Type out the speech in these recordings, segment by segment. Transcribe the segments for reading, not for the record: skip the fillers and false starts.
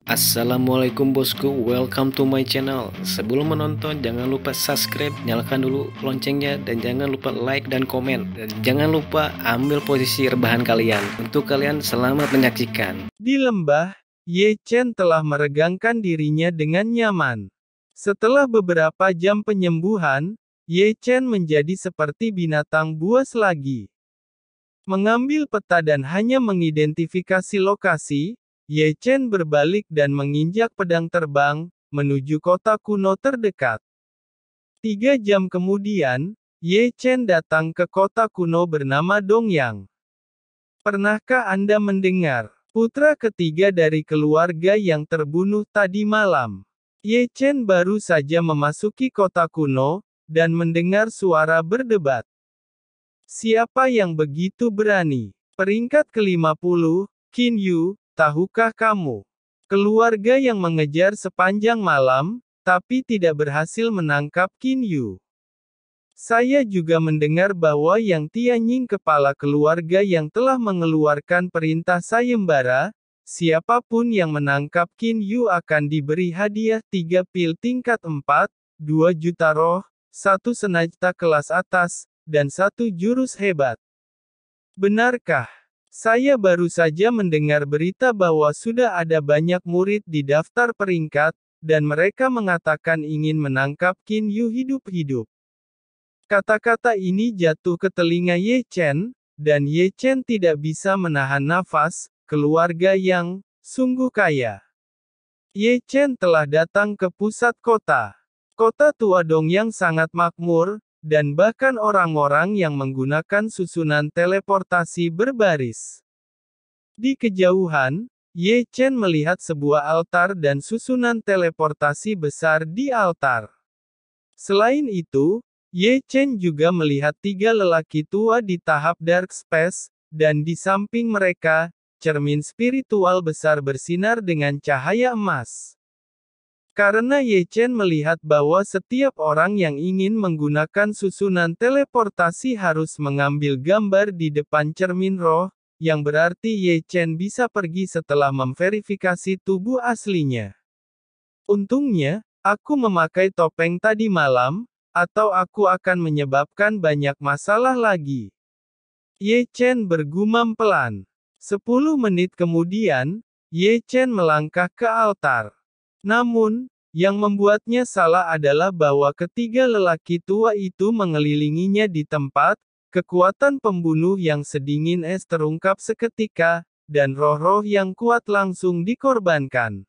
Assalamualaikum bosku, welcome to my channel. Sebelum menonton jangan lupa subscribe, nyalakan dulu loncengnya, dan jangan lupa like dan komen. Dan jangan lupa ambil posisi rebahan kalian. Untuk kalian selamat menyaksikan. Di lembah, Ye Chen telah meregangkan dirinya dengan nyaman. Setelah beberapa jam penyembuhan, Ye Chen menjadi seperti binatang buas lagi. Mengambil peta dan hanya mengidentifikasi lokasi, Ye Chen berbalik dan menginjak pedang terbang, menuju kota kuno terdekat. 3 jam kemudian, Ye Chen datang ke kota kuno bernama Dongyang. Pernahkah Anda mendengar? Putra ketiga dari keluarga yang terbunuh tadi malam. Ye Chen baru saja memasuki kota kuno, dan mendengar suara berdebat. Siapa yang begitu berani? Peringkat ke-50, Qin Yu, tahukah kamu? Keluarga yang mengejar sepanjang malam, tapi tidak berhasil menangkap Qin Yu. Saya juga mendengar bahwa Yang Tianying, kepala keluarga yang telah mengeluarkan perintah sayembara, siapapun yang menangkap Qin Yu akan diberi hadiah 3 pil tingkat 4, 2 juta roh, 1 senjata kelas atas, dan 1 jurus hebat. Benarkah? Saya baru saja mendengar berita bahwa sudah ada banyak murid di daftar peringkat, dan mereka mengatakan ingin menangkap Qin Yu hidup-hidup. Kata-kata ini jatuh ke telinga Ye Chen, dan Ye Chen tidak bisa menahan nafas. Keluarga yang sungguh kaya. Ye Chen telah datang ke pusat kota. Kota tua Dongyang sangat makmur, dan bahkan orang-orang yang menggunakan susunan teleportasi berbaris. Di kejauhan, Ye Chen melihat sebuah altar dan susunan teleportasi besar di altar. Selain itu, Ye Chen juga melihat 3 lelaki tua di tahap Dark Space, dan di samping mereka, cermin spiritual besar bersinar dengan cahaya emas. Karena Ye Chen melihat bahwa setiap orang yang ingin menggunakan susunan teleportasi harus mengambil gambar di depan cermin roh, yang berarti Ye Chen bisa pergi setelah memverifikasi tubuh aslinya. Untungnya, aku memakai topeng tadi malam, atau aku akan menyebabkan banyak masalah lagi. Ye Chen bergumam pelan. 10 menit kemudian, Ye Chen melangkah ke altar. Namun, yang membuatnya salah adalah bahwa ketiga lelaki tua itu mengelilinginya di tempat, kekuatan pembunuh yang sedingin es terungkap seketika, dan roh-roh yang kuat langsung dikorbankan.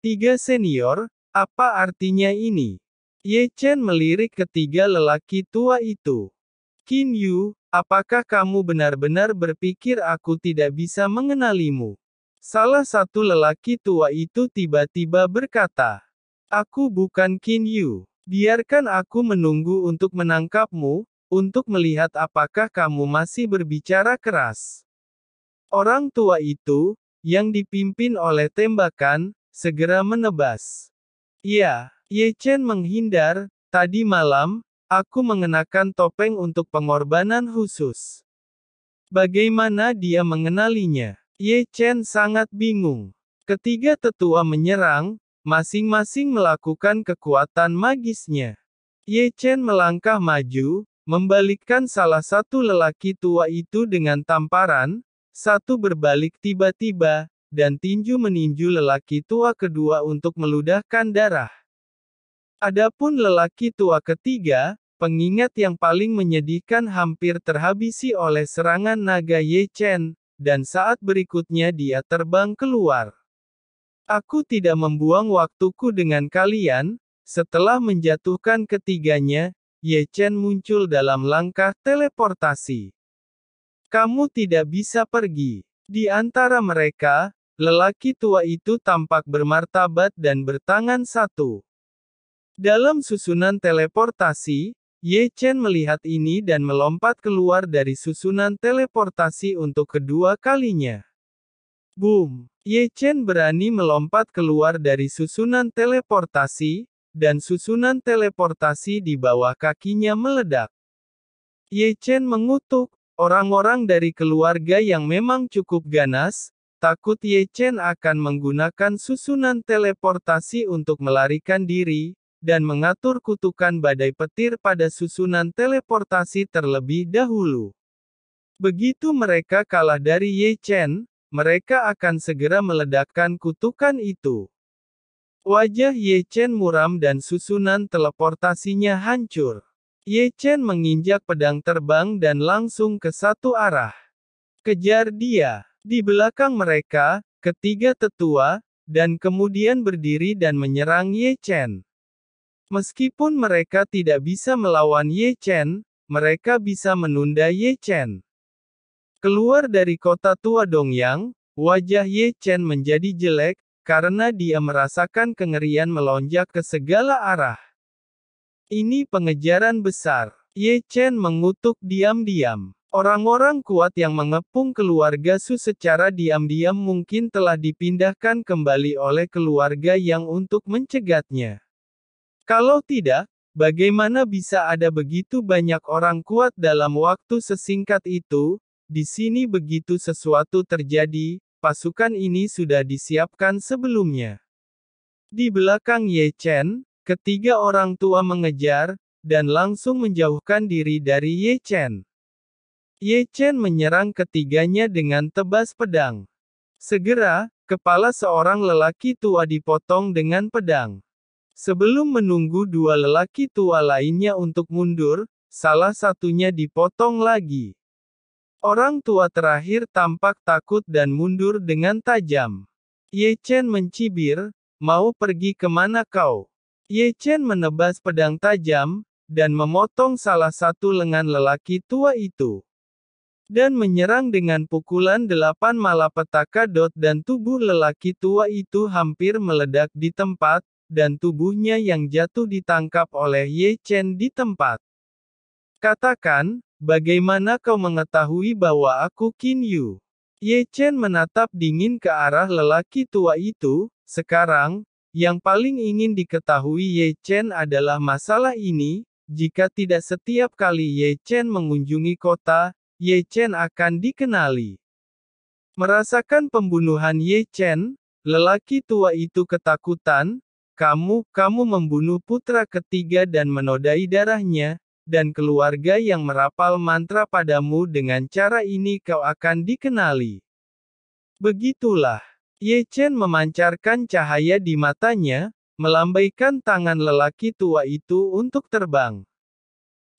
3 senior, apa artinya ini? Ye Chen melirik ketiga lelaki tua itu. Qin Yu, apakah kamu benar-benar berpikir aku tidak bisa mengenalimu? Salah satu lelaki tua itu tiba-tiba berkata, aku bukan Qin Yu. Biarkan aku menunggu untuk menangkapmu, untuk melihat apakah kamu masih berbicara keras. Orang tua itu, yang dipimpin oleh tembakan, segera menebas. Ya, Ye Chen menghindar. Tadi malam, aku mengenakan topeng untuk pengorbanan khusus. Bagaimana dia mengenalinya? Ye Chen sangat bingung. Ketiga tetua menyerang, masing-masing melakukan kekuatan magisnya. Ye Chen melangkah maju, membalikkan salah satu lelaki tua itu dengan tamparan, satu berbalik tiba-tiba, dan tinju meninju lelaki tua kedua untuk meludahkan darah. Adapun lelaki tua ketiga, pengingat yang paling menyedihkan, hampir terhabisi oleh serangan naga Ye Chen, dan saat berikutnya dia terbang keluar. Aku tidak membuang waktuku dengan kalian. Setelah menjatuhkan ketiganya, Ye Chen muncul dalam langkah teleportasi. Kamu tidak bisa pergi. Di antara mereka, lelaki tua itu tampak bermartabat dan bertangan satu. Dalam susunan teleportasi, Ye Chen melihat ini dan melompat keluar dari susunan teleportasi untuk kedua kalinya. Boom! Ye Chen berani melompat keluar dari susunan teleportasi, dan susunan teleportasi di bawah kakinya meledak. Ye Chen mengutuk, orang-orang dari keluarga yang memang cukup ganas, takut Ye Chen akan menggunakan susunan teleportasi untuk melarikan diri, dan mengatur kutukan badai petir pada susunan teleportasi terlebih dahulu. Begitu mereka kalah dari Ye Chen, mereka akan segera meledakkan kutukan itu. Wajah Ye Chen muram dan susunan teleportasinya hancur. Ye Chen menginjak pedang terbang dan langsung ke satu arah. Kejar dia. Di belakang mereka, ketiga tetua, dan kemudian berdiri dan menyerang Ye Chen. Meskipun mereka tidak bisa melawan Ye Chen, mereka bisa menunda Ye Chen. Keluar dari kota tua Dongyang, wajah Ye Chen menjadi jelek, karena dia merasakan kengerian melonjak ke segala arah. Ini pengejaran besar. Ye Chen mengutuk diam-diam. Orang-orang kuat yang mengepung keluarga Su secara diam-diam mungkin telah dipindahkan kembali oleh keluarga yang untuk mencegatnya. Kalau tidak, bagaimana bisa ada begitu banyak orang kuat dalam waktu sesingkat itu? Di sini begitu sesuatu terjadi, pasukan ini sudah disiapkan sebelumnya. Di belakang Ye Chen, ketiga orang tua mengejar, dan langsung menjauhkan diri dari Ye Chen. Ye Chen menyerang ketiganya dengan tebas pedang. Segera, kepala seorang lelaki tua dipotong dengan pedang. Sebelum menunggu dua lelaki tua lainnya untuk mundur, salah satunya dipotong lagi. Orang tua terakhir tampak takut dan mundur dengan tajam. Ye Chen mencibir, "Mau pergi kemana kau?" Ye Chen menebas pedang tajam, dan memotong salah satu lengan lelaki tua itu. Dan menyerang dengan pukulan 8 malapetaka dan tubuh lelaki tua itu hampir meledak di tempat, dan tubuhnya yang jatuh ditangkap oleh Ye Chen di tempat. Katakan, bagaimana kau mengetahui bahwa aku Qin Yu? Ye Chen menatap dingin ke arah lelaki tua itu. Sekarang, yang paling ingin diketahui Ye Chen adalah masalah ini. Jika tidak setiap kali Ye Chen mengunjungi kota, Ye Chen akan dikenali. Merasakan pembunuhan Ye Chen, lelaki tua itu ketakutan. Kamu membunuh putra ketiga dan menodai darahnya, dan keluarga yang merapal mantra padamu dengan cara ini kau akan dikenali. Begitulah. Ye Chen memancarkan cahaya di matanya, melambaikan tangan lelaki tua itu untuk terbang.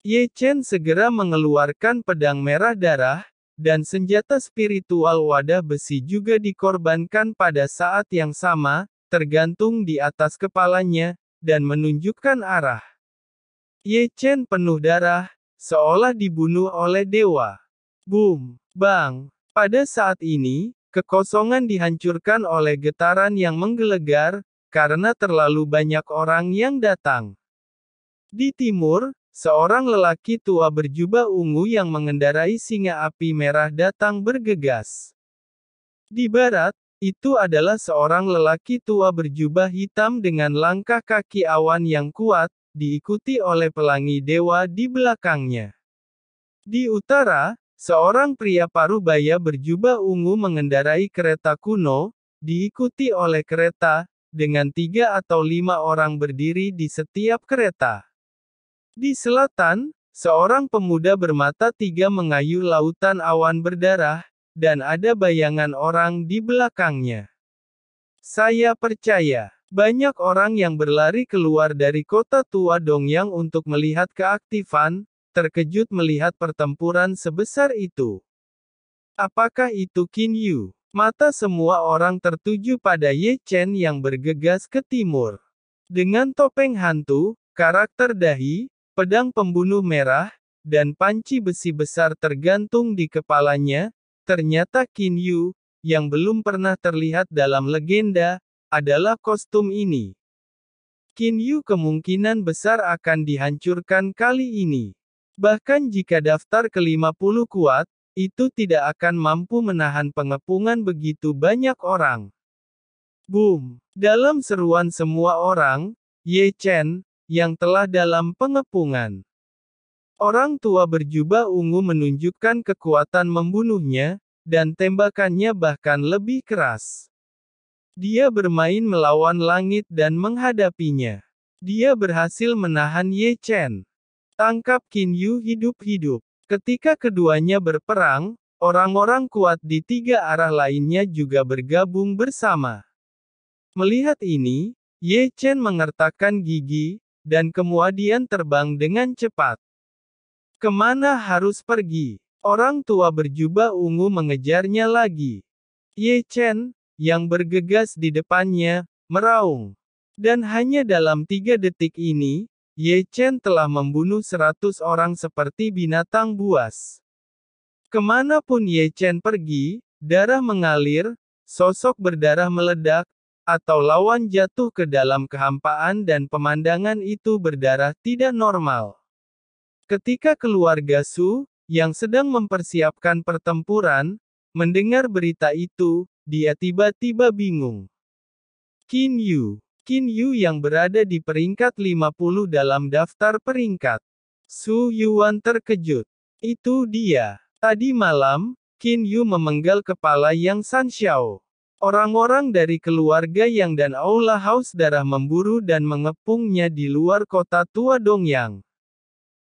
Ye Chen segera mengeluarkan pedang merah darah, dan senjata spiritual wadah besi juga dikorbankan pada saat yang sama, tergantung di atas kepalanya, dan menunjukkan arah. Ye Chen penuh darah, seolah dibunuh oleh dewa. Boom! Bang! Pada saat ini, kekosongan dihancurkan oleh getaran yang menggelegar, karena terlalu banyak orang yang datang. Di timur, seorang lelaki tua berjubah ungu yang mengendarai singa api merah datang bergegas. Di barat, itu adalah seorang lelaki tua berjubah hitam dengan langkah kaki awan yang kuat, diikuti oleh pelangi dewa di belakangnya. Di utara, seorang pria parubaya berjubah ungu mengendarai kereta kuno, diikuti oleh kereta, dengan 3 atau 5 orang berdiri di setiap kereta. Di selatan, seorang pemuda bermata 3 mengayuh lautan awan berdarah, dan ada bayangan orang di belakangnya. Saya percaya, banyak orang yang berlari keluar dari kota tua Dongyang untuk melihat keaktifan, terkejut melihat pertempuran sebesar itu. Apakah itu Qin Yu? Mata semua orang tertuju pada Ye Chen yang bergegas ke timur. Dengan topeng hantu, karakter dahi, pedang pembunuh merah, dan panci besi besar tergantung di kepalanya, ternyata Qin Yu, yang belum pernah terlihat dalam legenda, adalah kostum ini. Qin Yu kemungkinan besar akan dihancurkan kali ini. Bahkan jika daftar ke-50 kuat, itu tidak akan mampu menahan pengepungan begitu banyak orang. Boom! Dalam seruan semua orang, Ye Chen, yang telah dalam pengepungan. Orang tua berjubah ungu menunjukkan kekuatan membunuhnya, dan tembakannya bahkan lebih keras. Dia bermain melawan langit dan menghadapinya. Dia berhasil menahan Ye Chen. Tangkap Qin Yu hidup-hidup. Ketika keduanya berperang, orang-orang kuat di tiga arah lainnya juga bergabung bersama. Melihat ini, Ye Chen mengertakkan gigi, dan kemudian terbang dengan cepat. Kemana harus pergi? Orang tua berjubah ungu mengejarnya lagi. Ye Chen, yang bergegas di depannya, meraung. Dan hanya dalam 3 detik ini, Ye Chen telah membunuh 100 orang seperti binatang buas. Kemanapun Ye Chen pergi, darah mengalir, sosok berdarah meledak, atau lawan jatuh ke dalam kehampaan dan pemandangan itu berdarah tidak normal. Ketika keluarga Su, yang sedang mempersiapkan pertempuran, mendengar berita itu, dia tiba-tiba bingung. Qin Yu yang berada di peringkat 50 dalam daftar peringkat. Su Yuan terkejut. Itu dia. Tadi malam, Qin Yu memenggal kepala Yang Sanxiao. Orang-orang dari keluarga Yang dan Aula Haus Darah memburu dan mengepungnya di luar kota tua Dongyang.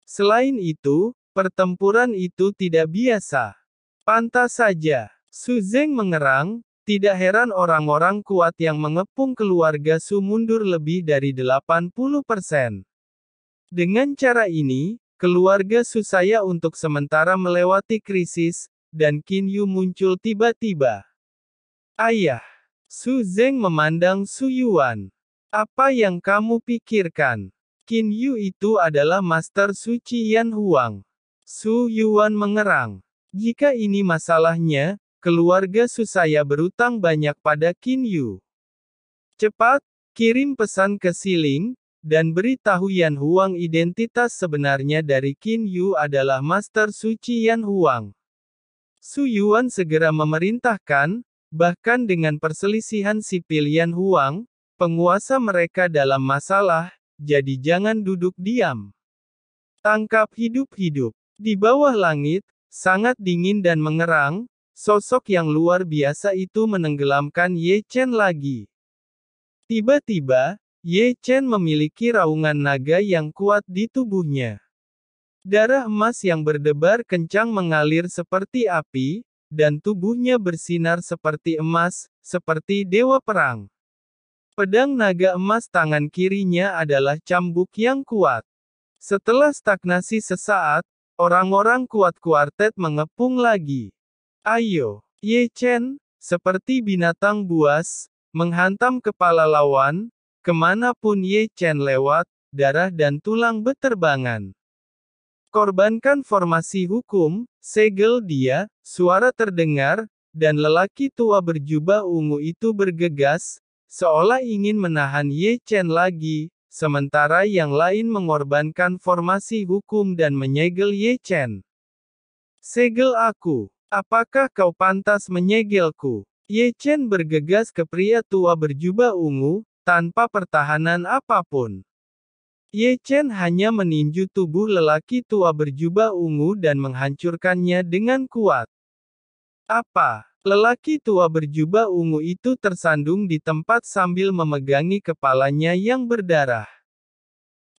Selain itu, pertempuran itu tidak biasa. Pantas saja. Su Zeng mengerang. Tidak heran orang-orang kuat yang mengepung keluarga Su mundur lebih dari 80%. Dengan cara ini, keluarga Su saya untuk sementara melewati krisis, dan Qin Yu muncul tiba-tiba. Ayah! Su Zeng memandang Su Yuan. Apa yang kamu pikirkan? Qin Yu itu adalah Master Suci Yan Huang. Su Yuan mengerang. Jika ini masalahnya, keluarga Su saya berutang banyak pada Qin Yu. Cepat, kirim pesan ke Xiling, dan beritahu Yan Huang identitas sebenarnya dari Qin Yu adalah Master Suci Yan Huang. Su Yuan segera memerintahkan, bahkan dengan perselisihan sipil Yan Huang, penguasa mereka dalam masalah, jadi jangan duduk diam. Tangkap hidup-hidup. Di bawah langit, sangat dingin dan mengerang, sosok yang luar biasa itu menenggelamkan Ye Chen lagi. Tiba-tiba, Ye Chen memiliki raungan naga yang kuat di tubuhnya. Darah emas yang berdebar kencang mengalir seperti api, dan tubuhnya bersinar seperti emas, seperti dewa perang. Pedang naga emas tangan kirinya adalah cambuk yang kuat. Setelah stagnasi sesaat, orang-orang kuat kuartet mengepung lagi. Ayo, Ye Chen, seperti binatang buas, menghantam kepala lawan, kemanapun Ye Chen lewat, darah dan tulang beterbangan. Korbankan formasi hukum, segel dia, suara terdengar, dan lelaki tua berjubah ungu itu bergegas, seolah ingin menahan Ye Chen lagi, sementara yang lain mengorbankan formasi hukum dan menyegel Ye Chen. Segel aku. Apakah kau pantas menyegelku? Ye Chen bergegas ke pria tua berjubah ungu, tanpa pertahanan apapun. Ye Chen hanya meninju tubuh lelaki tua berjubah ungu dan menghancurkannya dengan kuat. Apa? Lelaki tua berjubah ungu itu tersandung di tempat sambil memegangi kepalanya yang berdarah.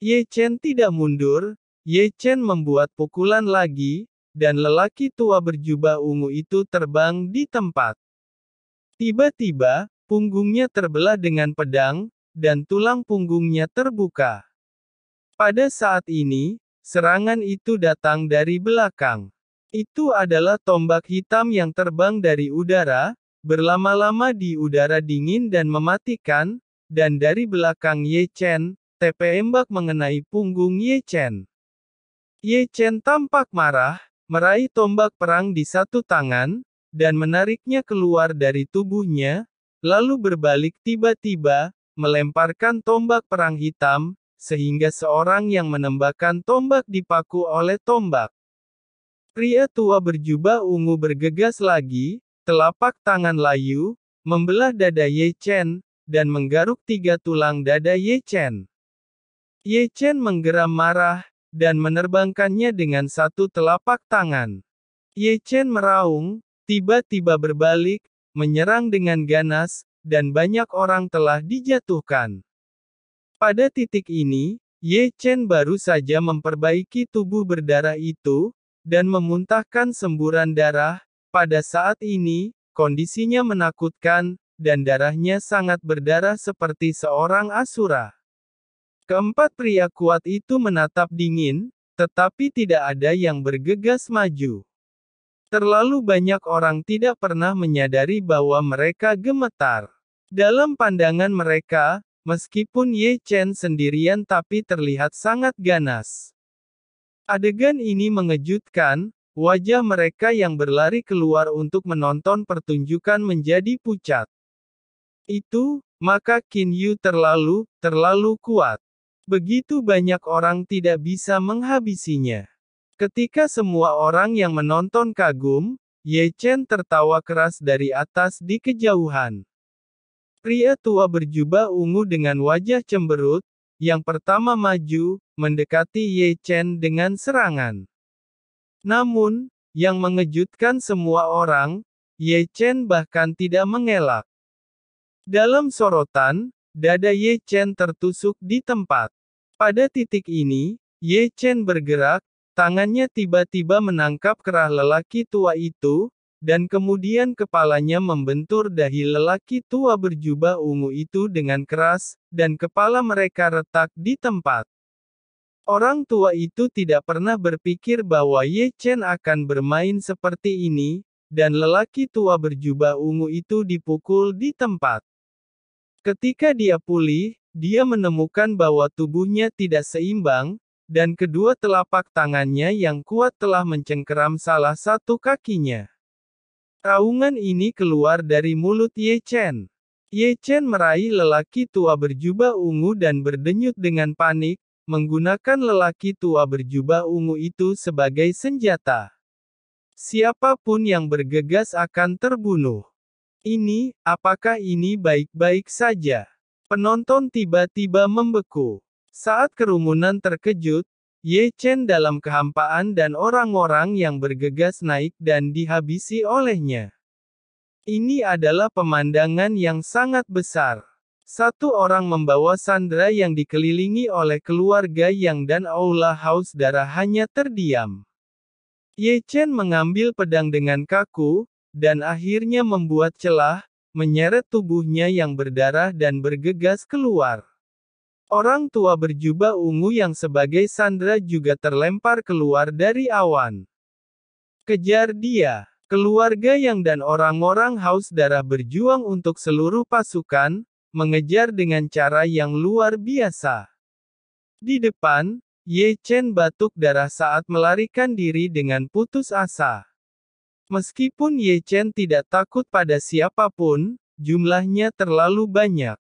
Ye Chen tidak mundur, Ye Chen membuat pukulan lagi, dan lelaki tua berjubah ungu itu terbang di tempat. Tiba-tiba, punggungnya terbelah dengan pedang, dan tulang punggungnya terbuka. Pada saat ini, serangan itu datang dari belakang. Itu adalah tombak hitam yang terbang dari udara, berlama-lama di udara dingin dan mematikan, dan dari belakang Ye Chen, tembak mengenai punggung Ye Chen. Ye Chen tampak marah, meraih tombak perang di satu tangan, dan menariknya keluar dari tubuhnya, lalu berbalik tiba-tiba, melemparkan tombak perang hitam, sehingga seorang yang menembakkan tombak dipaku oleh tombak. Pria tua berjubah ungu bergegas lagi, telapak tangan layu, membelah dada Ye Chen, dan menggaruk 3 tulang dada Ye Chen. Ye Chen menggeram marah, dan menerbangkannya dengan 1 telapak tangan. Ye Chen meraung, tiba-tiba berbalik, menyerang dengan ganas, dan banyak orang telah dijatuhkan. Pada titik ini, Ye Chen baru saja memperbaiki tubuh berdarah itu, dan memuntahkan semburan darah. Pada saat ini, kondisinya menakutkan, dan darahnya sangat berdarah seperti seorang asura. Keempat pria kuat itu menatap dingin, tetapi tidak ada yang bergegas maju. Terlalu banyak orang tidak pernah menyadari bahwa mereka gemetar. Dalam pandangan mereka, meskipun Ye Chen sendirian tapi terlihat sangat ganas. Adegan ini mengejutkan, wajah mereka yang berlari keluar untuk menonton pertunjukan menjadi pucat. Maka Qin Yu terlalu kuat. Begitu banyak orang tidak bisa menghabisinya. Ketika semua orang yang menonton kagum, Ye Chen tertawa keras dari atas di kejauhan. Pria tua berjubah ungu dengan wajah cemberut, yang pertama maju, mendekati Ye Chen dengan serangan. Namun, yang mengejutkan semua orang, Ye Chen bahkan tidak mengelak. Dalam sorotan, dada Ye Chen tertusuk di tempat. Pada titik ini, Ye Chen bergerak, tangannya tiba-tiba menangkap kerah lelaki tua itu, dan kemudian kepalanya membentur dahi lelaki tua berjubah ungu itu dengan keras, dan kepala mereka retak di tempat. Orang tua itu tidak pernah berpikir bahwa Ye Chen akan bermain seperti ini, dan lelaki tua berjubah ungu itu dipukul di tempat. Ketika dia pulih, dia menemukan bahwa tubuhnya tidak seimbang, dan kedua telapak tangannya yang kuat telah mencengkeram salah satu kakinya. Raungan ini keluar dari mulut Ye Chen. Ye Chen meraih lelaki tua berjubah ungu dan berdenyut dengan panik, menggunakan lelaki tua berjubah ungu itu sebagai senjata. Siapapun yang bergegas akan terbunuh. Apakah ini baik-baik saja? Penonton tiba-tiba membeku. Saat kerumunan terkejut, Ye Chen dalam kehampaan dan orang-orang yang bergegas naik dan dihabisi olehnya. Ini adalah pemandangan yang sangat besar. Satu orang membawa sandera yang dikelilingi oleh keluarga Yang dan aula haus darah hanya terdiam. Ye Chen mengambil pedang dengan kaku, dan akhirnya membuat celah, menyeret tubuhnya yang berdarah dan bergegas keluar. Orang tua berjubah ungu yang sebagai sandera juga terlempar keluar dari awan. Kejar dia! Keluarga Yang dan orang-orang haus darah berjuang untuk seluruh pasukan, mengejar dengan cara yang luar biasa. Di depan, Ye Chen batuk darah saat melarikan diri dengan putus asa. Meskipun Ye Chen tidak takut pada siapapun, jumlahnya terlalu banyak.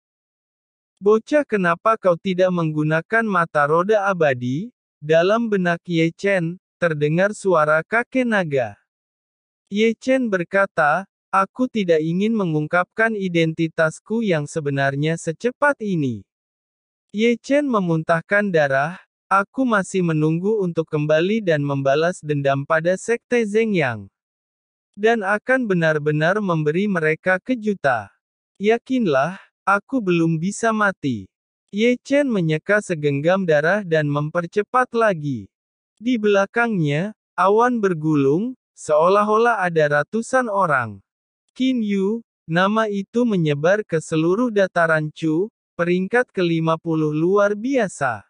Bocah, kenapa kau tidak menggunakan mata roda abadi? Dalam benak Ye Chen, terdengar suara kakek naga. Ye Chen berkata, aku tidak ingin mengungkapkan identitasku yang sebenarnya secepat ini. Ye Chen memuntahkan darah, aku masih menunggu untuk kembali dan membalas dendam pada Sekte Zhengyang. Dan akan benar-benar memberi mereka kejutan. Yakinlah, aku belum bisa mati. Ye Chen menyeka segenggam darah dan mempercepat lagi. Di belakangnya, awan bergulung, seolah-olah ada ratusan orang. Qin Yu, nama itu menyebar ke seluruh dataran Chu, peringkat ke-50 luar biasa.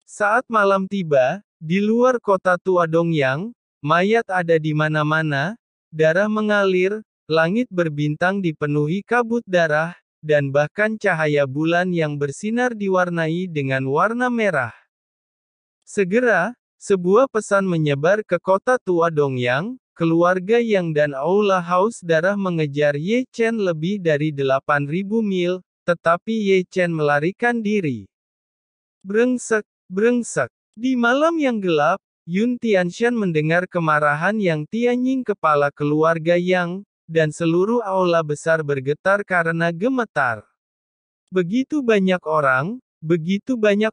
Saat malam tiba, di luar kota tua Dongyang, mayat ada di mana-mana, darah mengalir, langit berbintang dipenuhi kabut darah, dan bahkan cahaya bulan yang bersinar diwarnai dengan warna merah. Segera, sebuah pesan menyebar ke kota tua Dongyang, keluarga Yang dan aula haus darah mengejar Ye Chen lebih dari 8.000 mil, tetapi Ye Chen melarikan diri. Brengsek, brengsek. Di malam yang gelap, Yun Tianshan mendengar kemarahan Yang Tianying kepala keluarga Yang, dan seluruh aula besar bergetar karena gemetar. Begitu banyak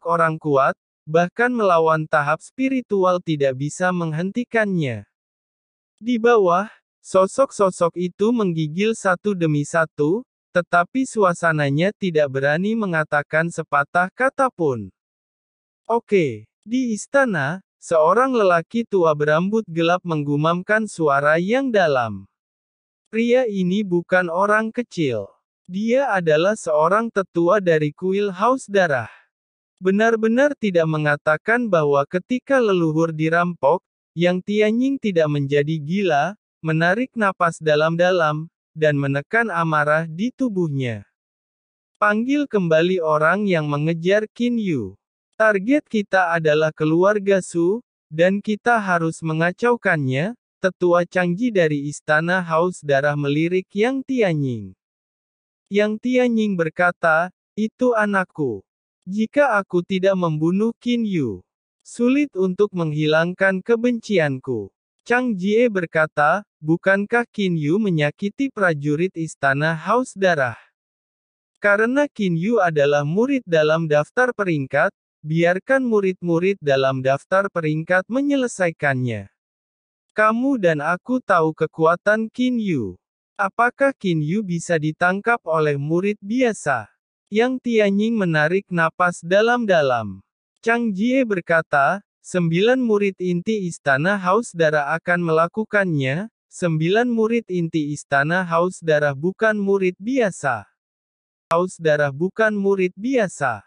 orang kuat, bahkan melawan tahap spiritual tidak bisa menghentikannya. Di bawah, Sosok-sosok itu menggigil satu demi satu, tetapi suasananya tidak berani mengatakan sepatah kata pun. Oke, di istana, seorang lelaki tua berambut gelap menggumamkan suara yang dalam. Pria ini bukan orang kecil. Dia adalah seorang tetua dari kuil Haus Darah. Benar-benar tidak mengatakan bahwa ketika leluhur dirampok, Yang Tianying tidak menjadi gila, menarik napas dalam-dalam, dan menekan amarah di tubuhnya. Panggil kembali orang yang mengejar Qin Yu. Target kita adalah keluarga Su, dan kita harus mengacaukannya. Tetua Changji dari Istana Haus Darah melirik Yang Tianying. Yang Tianying berkata, itu anakku. Jika aku tidak membunuh Qin Yu, sulit untuk menghilangkan kebencianku. Chang Jie berkata, bukankah Qin Yu menyakiti prajurit Istana Haus Darah? Karena Qin Yu adalah murid dalam daftar peringkat, biarkan murid-murid dalam daftar peringkat menyelesaikannya. Kamu dan aku tahu kekuatan Qin Yu. Apakah Qin Yu bisa ditangkap oleh murid biasa? Yang Tianying menarik napas dalam-dalam. Chang Jie berkata, 9 murid inti Istana Haus Darah akan melakukannya. 9 murid inti Istana Haus Darah bukan murid biasa. Haus Darah bukan murid biasa.